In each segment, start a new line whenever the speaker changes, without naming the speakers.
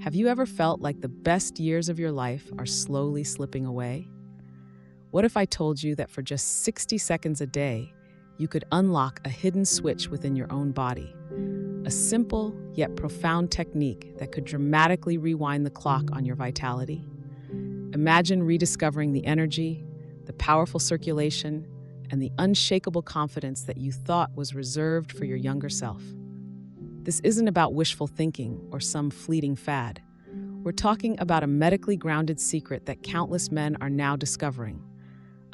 Have you ever felt like the best years of your life are slowly slipping away? What if I told you that for just 60 seconds a day, you could unlock a hidden switch within your own body? A simple yet profound technique that could dramatically rewind the clock on your vitality. Imagine rediscovering the energy, the powerful circulation, and the unshakable confidence that you thought was reserved for your younger self. This isn't about wishful thinking or some fleeting fad. We're talking about a medically grounded secret that countless men are now discovering.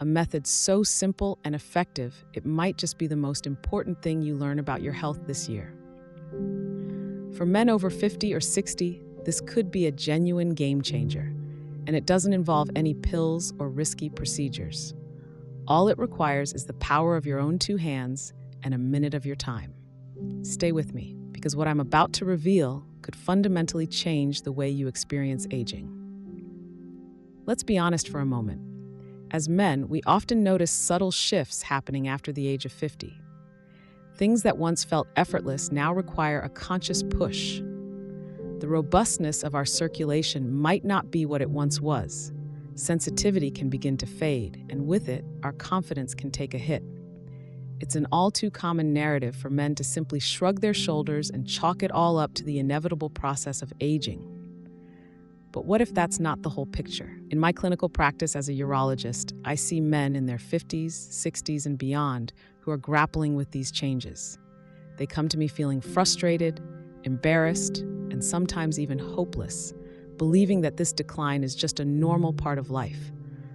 A method so simple and effective, it might just be the most important thing you learn about your health this year. For men over 50 or 60, this could be a genuine game changer, and it doesn't involve any pills or risky procedures. All it requires is the power of your own two hands and a minute of your time. Stay with me, because what I'm about to reveal could fundamentally change the way you experience aging. Let's be honest for a moment. As men, we often notice subtle shifts happening after the age of 50. Things that once felt effortless now require a conscious push. The robustness of our circulation might not be what it once was. Sensitivity can begin to fade, and with it, our confidence can take a hit. It's an all too common narrative for men to simply shrug their shoulders and chalk it all up to the inevitable process of aging. But what if that's not the whole picture? In my clinical practice as a urologist, I see men in their 50s, 60s, and beyond who are grappling with these changes. They come to me feeling frustrated, embarrassed, and sometimes even hopeless, believing that this decline is just a normal part of life.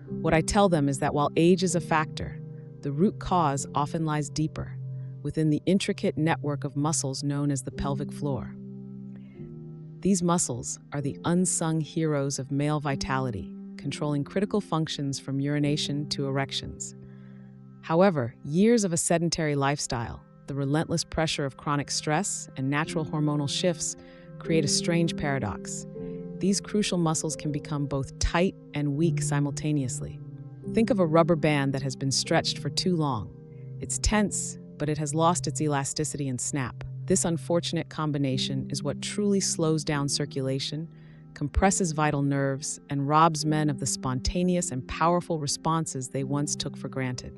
What I tell them is that while age is a factor, the root cause often lies deeper, within the intricate network of muscles known as the pelvic floor. These muscles are the unsung heroes of male vitality, controlling critical functions from urination to erections. However, years of a sedentary lifestyle, the relentless pressure of chronic stress, and natural hormonal shifts create a strange paradox. These crucial muscles can become both tight and weak simultaneously. Think of a rubber band that has been stretched for too long. It's tense, but it has lost its elasticity and snap. This unfortunate combination is what truly slows down circulation, compresses vital nerves, and robs men of the spontaneous and powerful responses they once took for granted.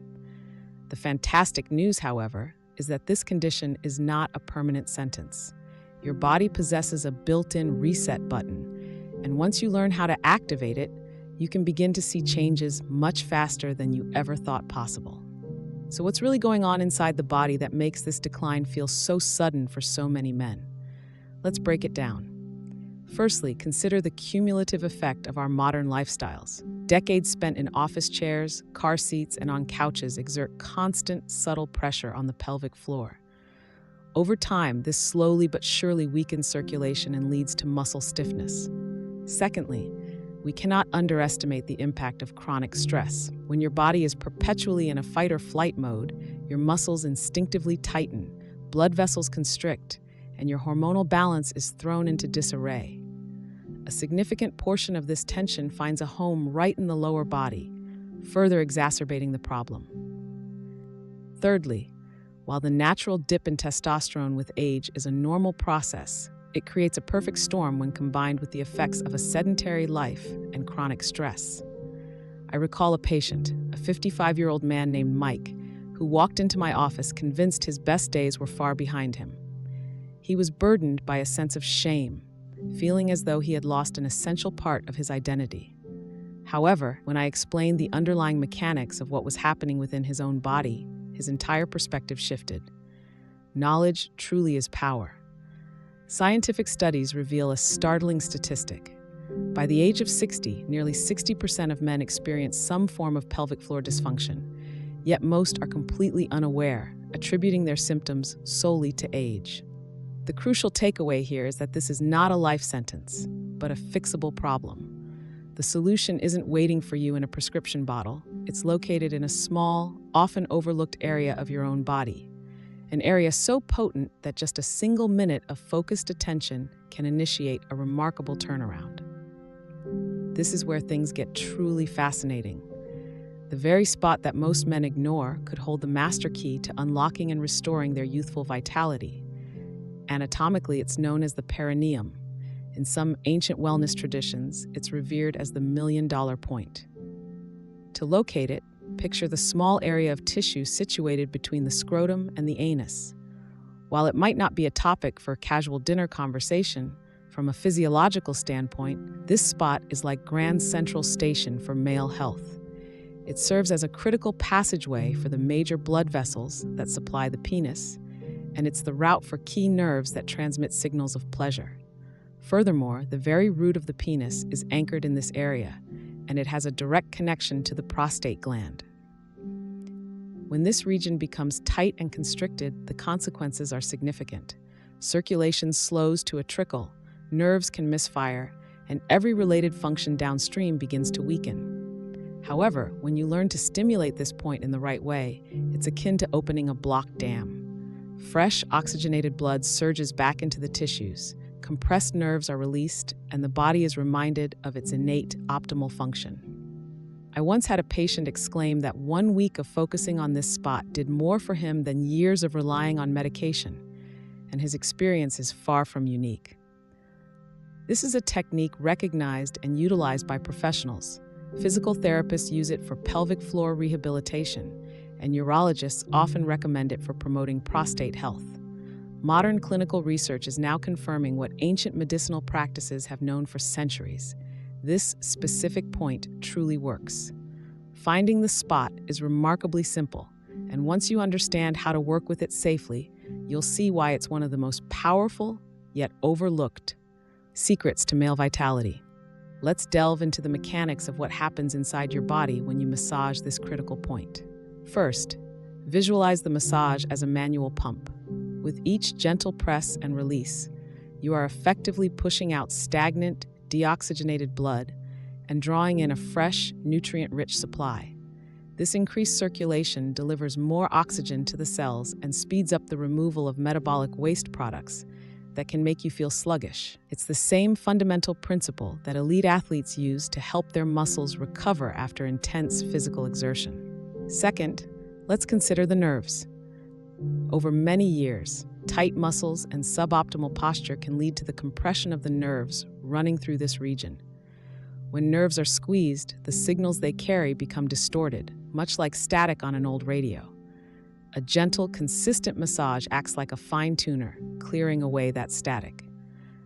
The fantastic news, however, is that this condition is not a permanent sentence. Your body possesses a built-in reset button, and once you learn how to activate it, you can begin to see changes much faster than you ever thought possible. So what's really going on inside the body that makes this decline feel so sudden for so many men? Let's break it down. Firstly, consider the cumulative effect of our modern lifestyles. Decades spent in office chairs, car seats, and on couches exert constant, subtle pressure on the pelvic floor. Over time, this slowly but surely weakens circulation and leads to muscle stiffness. Secondly, we cannot underestimate the impact of chronic stress. When your body is perpetually in a fight or flight mode, your muscles instinctively tighten, blood vessels constrict, and your hormonal balance is thrown into disarray. A significant portion of this tension finds a home right in the lower body, further exacerbating the problem. Thirdly, while the natural dip in testosterone with age is a normal process, it creates a perfect storm when combined with the effects of a sedentary life and chronic stress. I recall a patient, a 55-year-old man named Mike, who walked into my office convinced his best days were far behind him. He was burdened by a sense of shame, feeling as though he had lost an essential part of his identity. However, when I explained the underlying mechanics of what was happening within his own body, his entire perspective shifted. Knowledge truly is power. Scientific studies reveal a startling statistic. By the age of 60, nearly 60% of men experience some form of pelvic floor dysfunction, yet most are completely unaware, attributing their symptoms solely to age. The crucial takeaway here is that this is not a life sentence, but a fixable problem. The solution isn't waiting for you in a prescription bottle. It's located in a small, often overlooked area of your own body. An area so potent that just a single minute of focused attention can initiate a remarkable turnaround. This is where things get truly fascinating. The very spot that most men ignore could hold the master key to unlocking and restoring their youthful vitality. Anatomically, it's known as the perineum, In some ancient wellness traditions, it's revered as the $1,000,000 point. To locate it, picture the small area of tissue situated between the scrotum and the anus. While it might not be a topic for a casual dinner conversation, from a physiological standpoint, this spot is like Grand Central Station for male health. It serves as a critical passageway for the major blood vessels that supply the penis, and it's the route for key nerves that transmit signals of pleasure. Furthermore, the very root of the penis is anchored in this area, and it has a direct connection to the prostate gland. When this region becomes tight and constricted, the consequences are significant. Circulation slows to a trickle, nerves can misfire, and every related function downstream begins to weaken. However, when you learn to stimulate this point in the right way, it's akin to opening a blocked dam. Fresh, oxygenated blood surges back into the tissues, compressed nerves are released, and the body is reminded of its innate, optimal function. I once had a patient exclaim that 1 week of focusing on this spot did more for him than years of relying on medication, and his experience is far from unique. This is a technique recognized and utilized by professionals. Physical therapists use it for pelvic floor rehabilitation, and urologists often recommend it for promoting prostate health. Modern clinical research is now confirming what ancient medicinal practices have known for centuries. This specific point truly works. Finding the spot is remarkably simple, and once you understand how to work with it safely, you'll see why it's one of the most powerful, yet overlooked, secrets to male vitality. Let's delve into the mechanics of what happens inside your body when you massage this critical point. First, visualize the massage as a manual pump. With each gentle press and release, you are effectively pushing out stagnant, deoxygenated blood and drawing in a fresh, nutrient-rich supply. This increased circulation delivers more oxygen to the cells and speeds up the removal of metabolic waste products that can make you feel sluggish. It's the same fundamental principle that elite athletes use to help their muscles recover after intense physical exertion. Second, let's consider the nerves. Over many years, tight muscles and suboptimal posture can lead to the compression of the nerves running through this region. When nerves are squeezed, the signals they carry become distorted, much like static on an old radio. A gentle, consistent massage acts like a fine-tuner, clearing away that static.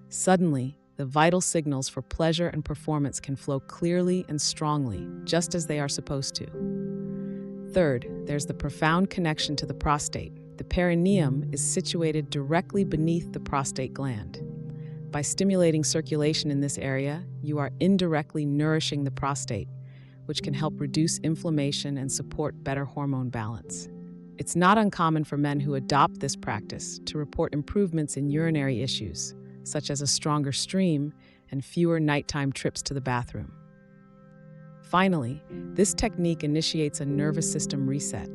Suddenly, the vital signals for pleasure and performance can flow clearly and strongly, just as they are supposed to. Third, there's the profound connection to the prostate. The perineum is situated directly beneath the prostate gland. By stimulating circulation in this area, you are indirectly nourishing the prostate, which can help reduce inflammation and support better hormone balance. It's not uncommon for men who adopt this practice to report improvements in urinary issues, such as a stronger stream and fewer nighttime trips to the bathroom. Finally, this technique initiates a nervous system reset.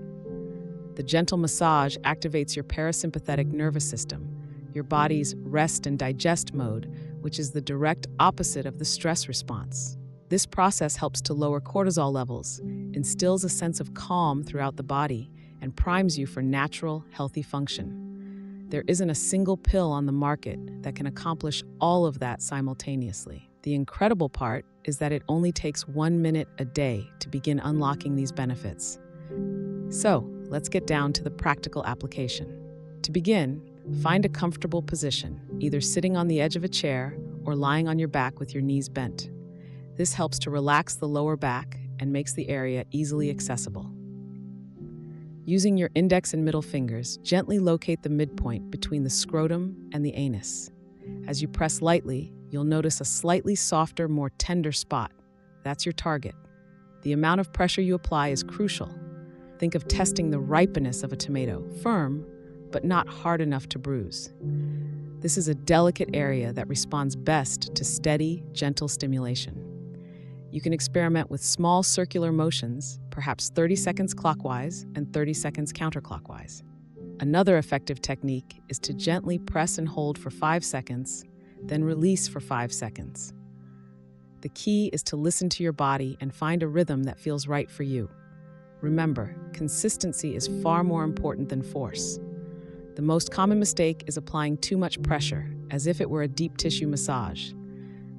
The gentle massage activates your parasympathetic nervous system, your body's rest and digest mode, which is the direct opposite of the stress response. This process helps to lower cortisol levels, instills a sense of calm throughout the body, and primes you for natural, healthy function. There isn't a single pill on the market that can accomplish all of that simultaneously. The incredible part is that it only takes 1 minute a day to begin unlocking these benefits. So, let's get down to the practical application. To begin, find a comfortable position, either sitting on the edge of a chair or lying on your back with your knees bent. This helps to relax the lower back and makes the area easily accessible. Using your index and middle fingers, gently locate the midpoint between the scrotum and the anus. As you press lightly, you'll notice a slightly softer, more tender spot. That's your target. The amount of pressure you apply is crucial. Think of testing the ripeness of a tomato, firm, but not hard enough to bruise. This is a delicate area that responds best to steady, gentle stimulation. You can experiment with small circular motions, perhaps 30 seconds clockwise and 30 seconds counterclockwise. Another effective technique is to gently press and hold for 5 seconds, then release for 5 seconds. The key is to listen to your body and find a rhythm that feels right for you. Remember, consistency is far more important than force. The most common mistake is applying too much pressure, as if it were a deep tissue massage.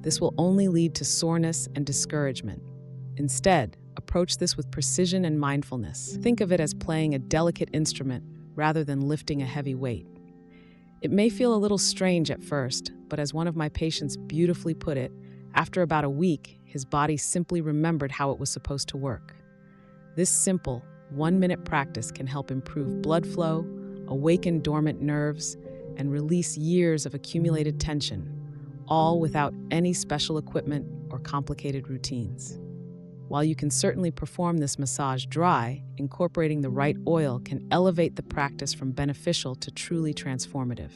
This will only lead to soreness and discouragement. Instead, approach this with precision and mindfulness. Think of it as playing a delicate instrument rather than lifting a heavy weight. It may feel a little strange at first, but as one of my patients beautifully put it, after about a week, his body simply remembered how it was supposed to work. This simple, 1-minute practice can help improve blood flow, awaken dormant nerves, and release years of accumulated tension, all without any special equipment or complicated routines. While you can certainly perform this massage dry, incorporating the right oil can elevate the practice from beneficial to truly transformative.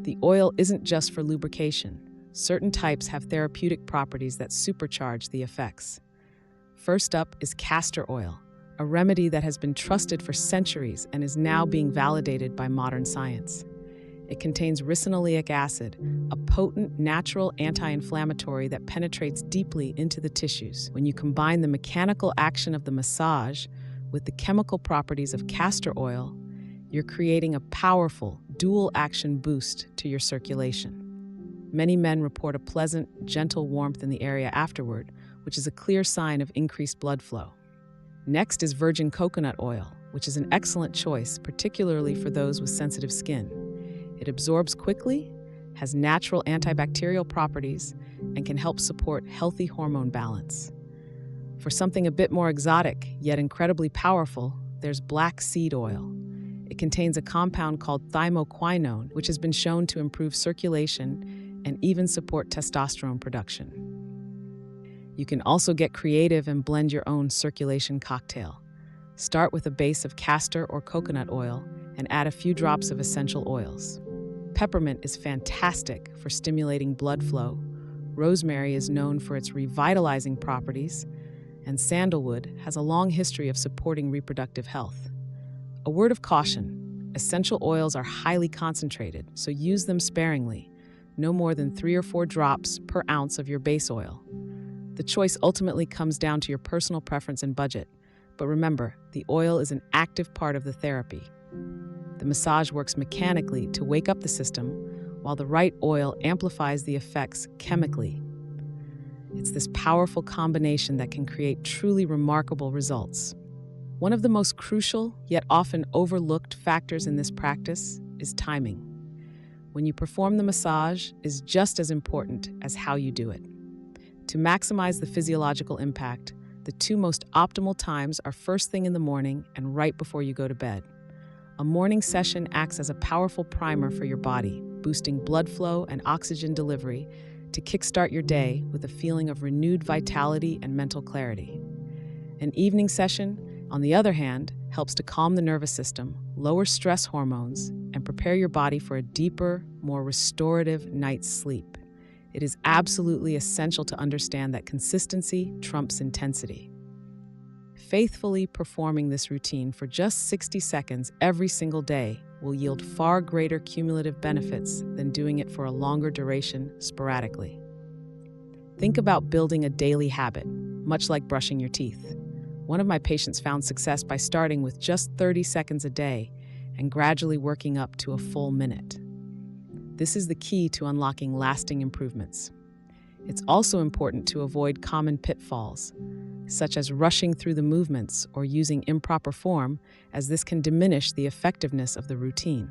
The oil isn't just for lubrication. Certain types have therapeutic properties that supercharge the effects. First up is castor oil, a remedy that has been trusted for centuries and is now being validated by modern science. It contains ricinoleic acid, a potent natural anti-inflammatory that penetrates deeply into the tissues. When you combine the mechanical action of the massage with the chemical properties of castor oil, you're creating a powerful dual-action boost to your circulation. Many men report a pleasant, gentle warmth in the area afterward, which is a clear sign of increased blood flow. Next is virgin coconut oil, which is an excellent choice, particularly for those with sensitive skin. It absorbs quickly, has natural antibacterial properties, and can help support healthy hormone balance. For something a bit more exotic, yet incredibly powerful, there's black seed oil. It contains a compound called thymoquinone, which has been shown to improve circulation and even support testosterone production. You can also get creative and blend your own circulation cocktail. Start with a base of castor or coconut oil and add a few drops of essential oils. Peppermint is fantastic for stimulating blood flow. Rosemary is known for its revitalizing properties, and sandalwood has a long history of supporting reproductive health. A word of caution: essential oils are highly concentrated, so use them sparingly, no more than 3 or 4 drops per ounce of your base oil. The choice ultimately comes down to your personal preference and budget, but remember, the oil is an active part of the therapy. The massage works mechanically to wake up the system, while the right oil amplifies the effects chemically. It's this powerful combination that can create truly remarkable results. One of the most crucial, yet often overlooked factors in this practice is timing. When you perform the massage is just as important as how you do it. To maximize the physiological impact, the 2 most optimal times are first thing in the morning and right before you go to bed. A morning session acts as a powerful primer for your body, boosting blood flow and oxygen delivery to kickstart your day with a feeling of renewed vitality and mental clarity. An evening session, on the other hand, helps to calm the nervous system, lower stress hormones, and prepare your body for a deeper, more restorative night's sleep. It is absolutely essential to understand that consistency trumps intensity. Faithfully performing this routine for just 60 seconds every single day will yield far greater cumulative benefits than doing it for a longer duration sporadically. Think about building a daily habit, much like brushing your teeth. One of my patients found success by starting with just 30 seconds a day and gradually working up to a full minute. This is the key to unlocking lasting improvements. It's also important to avoid common pitfalls, such as rushing through the movements or using improper form, as this can diminish the effectiveness of the routine.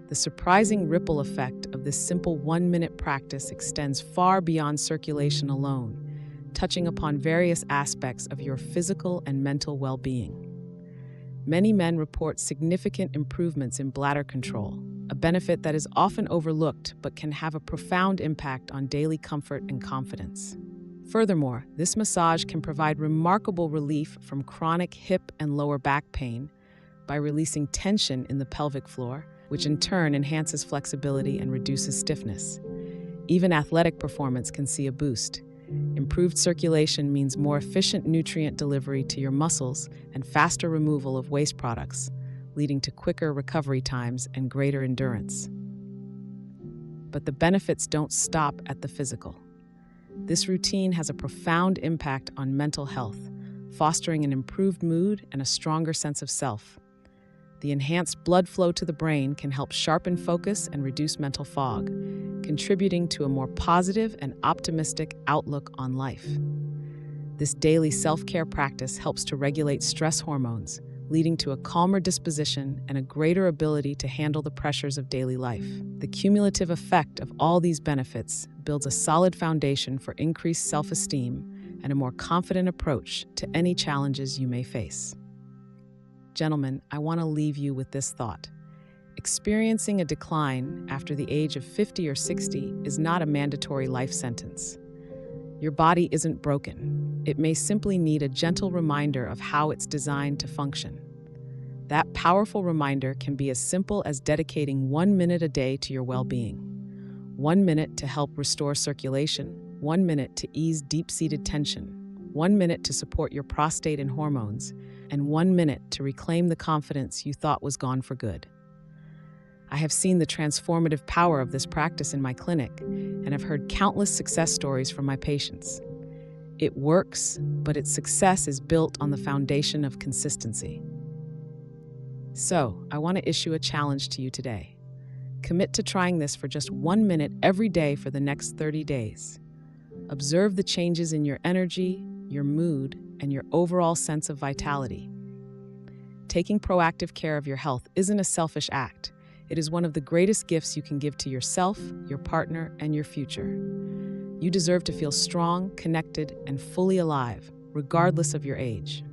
The surprising ripple effect of this simple 1-minute practice extends far beyond circulation alone, touching upon various aspects of your physical and mental well-being. Many men report significant improvements in bladder control, a benefit that is often overlooked but can have a profound impact on daily comfort and confidence. Furthermore, this massage can provide remarkable relief from chronic hip and lower back pain by releasing tension in the pelvic floor, which in turn enhances flexibility and reduces stiffness. Even athletic performance can see a boost. Improved circulation means more efficient nutrient delivery to your muscles and faster removal of waste products, leading to quicker recovery times and greater endurance. But the benefits don't stop at the physical. This routine has a profound impact on mental health, fostering an improved mood and a stronger sense of self. The enhanced blood flow to the brain can help sharpen focus and reduce mental fog, contributing to a more positive and optimistic outlook on life. This daily self-care practice helps to regulate stress hormones, leading to a calmer disposition and a greater ability to handle the pressures of daily life. The cumulative effect of all these benefits builds a solid foundation for increased self-esteem and a more confident approach to any challenges you may face. Gentlemen, I want to leave you with this thought. Experiencing a decline after the age of 50 or 60 is not a mandatory life sentence. Your body isn't broken. It may simply need a gentle reminder of how it's designed to function. That powerful reminder can be as simple as dedicating 1 minute a day to your well-being. 1 minute to help restore circulation, 1 minute to ease deep-seated tension, 1 minute to support your prostate and hormones, and 1 minute to reclaim the confidence you thought was gone for good. I have seen the transformative power of this practice in my clinic and have heard countless success stories from my patients. It works, but its success is built on the foundation of consistency. So, I want to issue a challenge to you today. Commit to trying this for just 1 minute every day for the next 30 days. Observe the changes in your energy, your mood, and your overall sense of vitality. Taking proactive care of your health isn't a selfish act. It is one of the greatest gifts you can give to yourself, your partner, and your future. You deserve to feel strong, connected, and fully alive, regardless of your age.